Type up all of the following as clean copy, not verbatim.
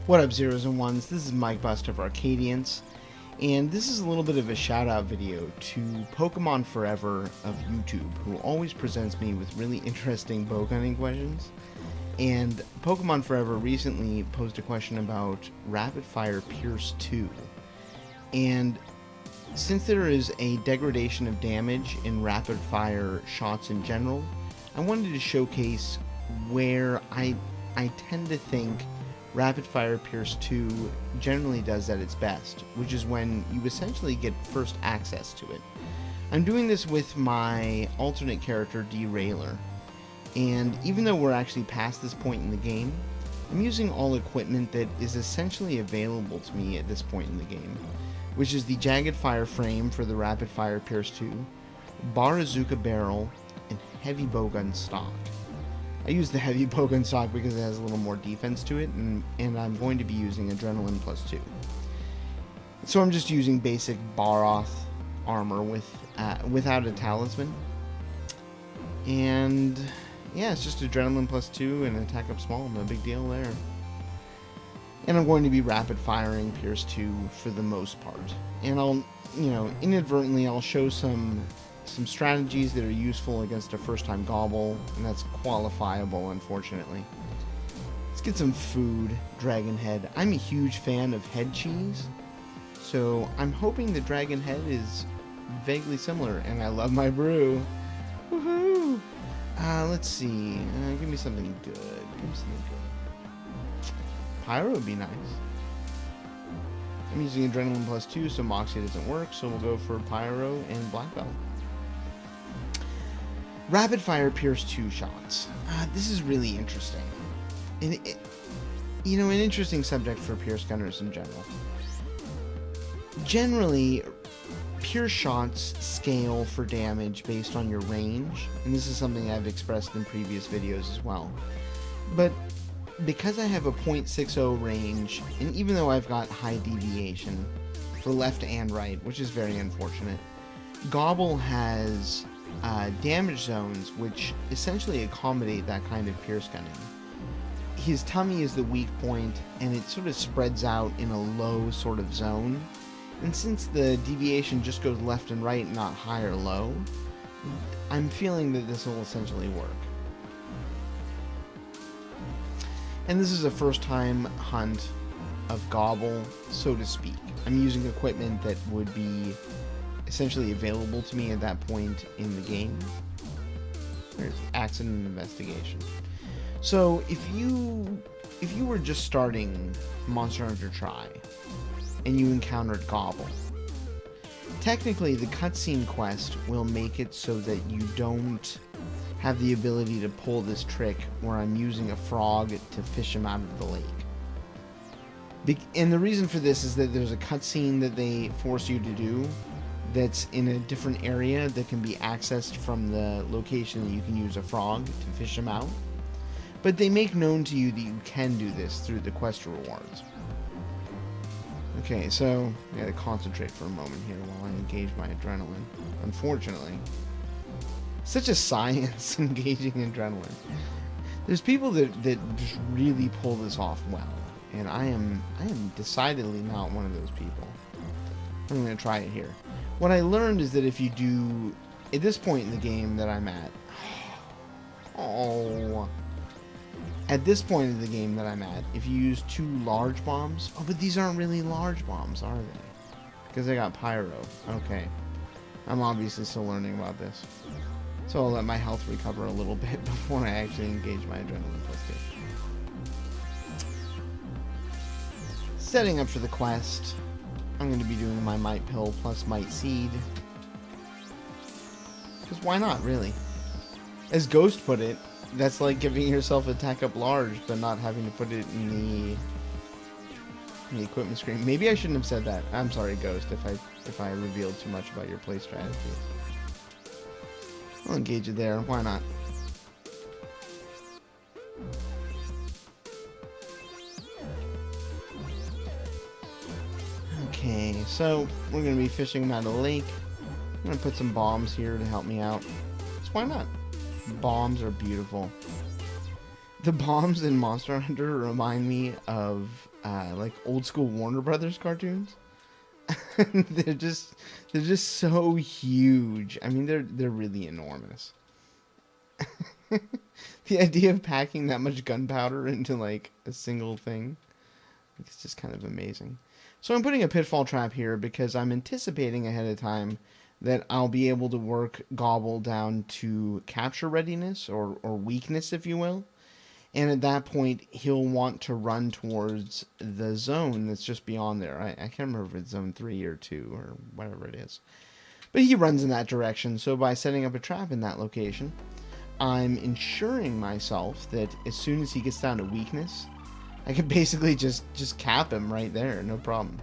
What up, zeros and ones? This is Mike Bust of Arcadians, and this is a little bit of a shout out video to Pok3mon4ever of YouTube, who always presents me with really interesting bow hunting questions. And Pok3mon4ever recently posed a question about rapid fire Pierce2. And since there is a degradation of damage in rapid fire shots in general, I wanted to showcase where I tend to think rapid fire Pierce2 generally does at its best, which is when you essentially get first access to it. I'm doing this with my alternate character Derailer, and even though we're actually past this point in the game, I'm using all equipment that is essentially available to me at this point in the game, which is the jagged fire frame for the rapid fire Pierce2, Barazuka barrel, and heavy bowgun stock. I use the heavy bowgun stock because it has a little more defense to it, and I'm going to be using Adrena+2. So I'm just using basic Baroth armor without a talisman. And yeah, it's just Adrena+2 and attack up small, no big deal there. And I'm going to be rapid firing Pierce2 for the most part. And I'll, inadvertently I'll show some strategies that are useful against a first-time gobble, and that's qualifiable, unfortunately. Let's get some food, Dragon Head. I'm a huge fan of head cheese, so I'm hoping the Dragon Head is vaguely similar, and I love my brew. Woohoo! Let's see. Give me something good. Give me something good. Pyro would be nice. I'm using Adrena+2, so Moxie doesn't work, so we'll go for Pyro and Black Belt. Rapid fire Pierce2 shots. This is really interesting. And an interesting subject for Pierce gunners in general. Generally, Pierce shots scale for damage based on your range, and this is something I've expressed in previous videos as well. But because I have a .60 range, and even though I've got high deviation for left and right, which is very unfortunate, Gobble has damage zones which essentially accommodate that kind of Pierce gunning. His tummy is the weak point, and it sort of spreads out in a low sort of zone, and since the deviation just goes left and right, not high or low, I'm feeling that this will essentially work. And this is a first time hunt of Gobble, so to speak. I'm using equipment that would be essentially available to me at that point in the game. There's accident investigation. So if you were just starting Monster Hunter Tri and you encountered Gobble, technically the cutscene quest will make it so that you don't have the ability to pull this trick where I'm using a frog to fish him out of the lake. And the reason for this is that there's a cutscene that they force you to do that's in a different area that can be accessed from the location that you can use a frog to fish him out. But they make known to you that you can do this through the quest rewards. Okay, so I gotta concentrate for a moment here while I engage my adrenaline. Unfortunately. Such a science engaging adrenaline. There's people that just really pull this off well, and I am decidedly not one of those people. I'm gonna try it here. What I learned is that if you do, at this point in the game that I'm at, if you use 2 large bombs, but these aren't really large bombs, are they? Because I got Pyro. Okay. I'm obviously still learning about this. So I'll let my health recover a little bit before I actually engage my Adrena+2. Setting up for the quest, I'm going to be doing my Might Pill plus Might Seed. Because why not, really? As Ghost put it, that's like giving yourself attack up large, but not having to put it in the equipment screen. Maybe I shouldn't have said that. I'm sorry, Ghost, if I revealed too much about your play strategy. I'll engage it there. Why not? Okay, so we're going to be fishing him out of the lake. I'm going to put some bombs here to help me out. So why not? Bombs are beautiful. The bombs in Monster Hunter remind me of like old school Warner Brothers cartoons. they're just so huge. I mean, they're really enormous. The idea of packing that much gunpowder into like a single thing, it's just kind of amazing. So I'm putting a pitfall trap here because I'm anticipating ahead of time that I'll be able to work Gobble down to capture readiness or weakness, if you will. And at that point, he'll want to run towards the zone that's just beyond there. I can't remember if it's zone 3 or 2 or whatever it is. But he runs in that direction, so by setting up a trap in that location, I'm ensuring myself that as soon as he gets down to weakness, I can basically just cap him right there, no problem.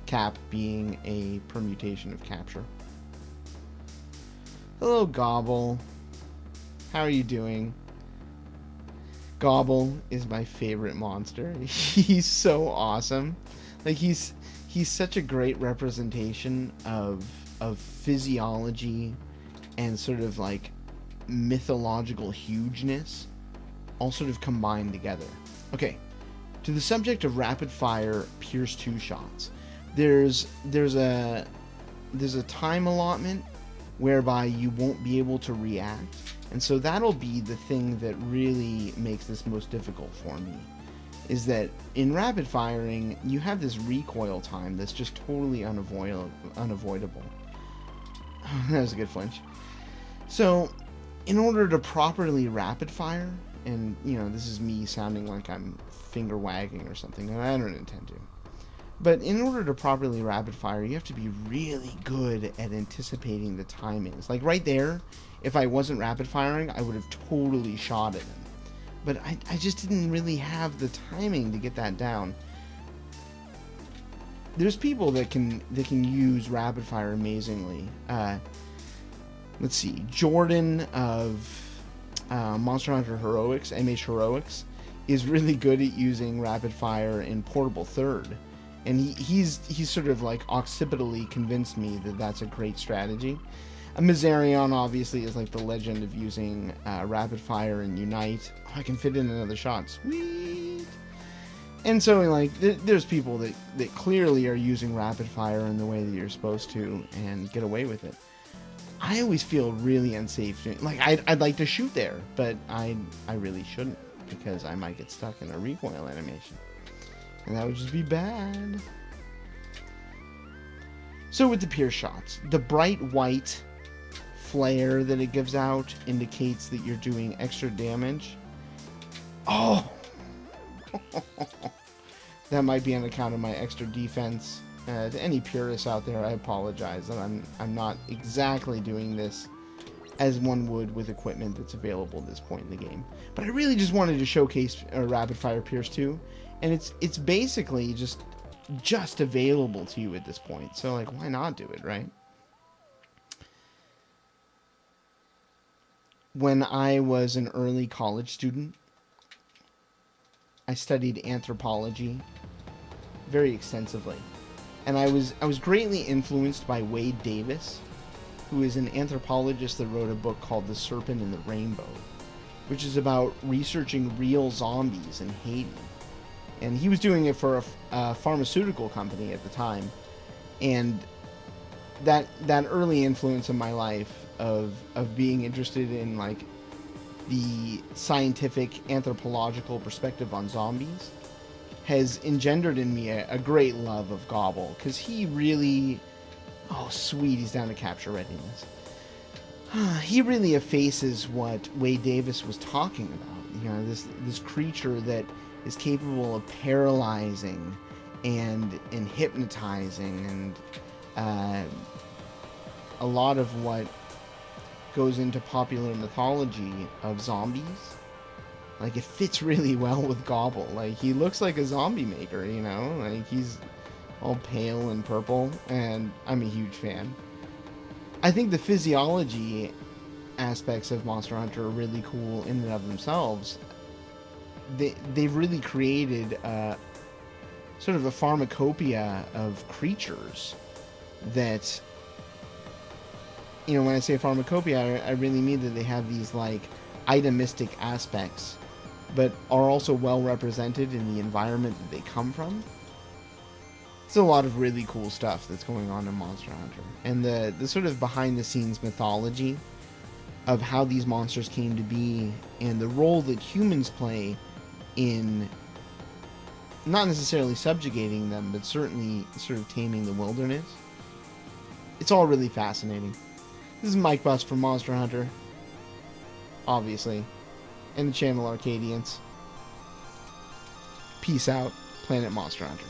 Cap being a permutation of capture. Hello, Gobble. How are you doing? Gobble is my favorite monster. He's so awesome. Like he's such a great representation of physiology and sort of like mythological hugeness, all sort of combined together. Okay, to the subject of rapid fire Pierce2 shots. There's a time allotment whereby you won't be able to react. And so that'll be the thing that really makes this most difficult for me, is that in rapid firing, you have this recoil time that's just totally unavoidable. That was a good flinch. So, in order to properly rapid fire, and, you know, this is me sounding like I'm finger wagging or something, and I don't intend to. But in order to properly rapid fire, you have to be really good at anticipating the timings. Like right there, if I wasn't rapid firing, I would have totally shot at him. But I just didn't really have the timing to get that down. There's people that can use rapid fire amazingly. Let's see, Jordan of Monster Hunter Heroics, MH Heroics, is really good at using rapid fire in Portable Third. And he's sort of like occipitally convinced me that that's a great strategy. Mizarion obviously is like the legend of using rapid fire and Unite. Oh, I can fit in another shot. Sweet! And so like there's people that clearly are using rapid fire in the way that you're supposed to and get away with it. I always feel really unsafe doing, like I'd like to shoot there, but I really shouldn't, because I might get stuck in a recoil animation. And that would just be bad. So with the Pierce shots, the bright white flare that it gives out indicates that you're doing extra damage. Oh! That might be on account of my extra defense. To any purists out there, I apologize that I'm not exactly doing this as one would with equipment that's available at this point in the game. But I really just wanted to showcase Rapid Fire Pierce 2, and it's basically just available to you at this point. So like, why not do it, right? When I was an early college student, I studied anthropology very extensively. And I was greatly influenced by Wade Davis, who is an anthropologist that wrote a book called The Serpent and the Rainbow, which is about researching real zombies in Haiti. And he was doing it for a pharmaceutical company at the time. And that early influence in my life of being interested in like the scientific anthropological perspective on zombies has engendered in me a great love of Gobble, because he really, oh sweet, he's down to capture readiness. He really effaces what Wade Davis was talking about. You know, this creature that is capable of paralyzing and hypnotizing, and a lot of what goes into popular mythology of zombies. Like, it fits really well with Gobble. Like, he looks like a zombie maker, you know? Like, he's all pale and purple, and I'm a huge fan. I think the physiology aspects of Monster Hunter are really cool in and of themselves. They've really created sort of a pharmacopoeia of creatures that, you know, when I say pharmacopoeia, I really mean that they have these, like, itemistic aspects but are also well represented in the environment that they come from. It's a lot of really cool stuff that's going on in Monster Hunter. And the sort of behind-the-scenes mythology of how these monsters came to be and the role that humans play in not necessarily subjugating them, but certainly sort of taming the wilderness. It's all really fascinating. This is Mike Bust from Monster Hunter, obviously, and the channel Arcadians. Peace out, Planet Monster Hunter.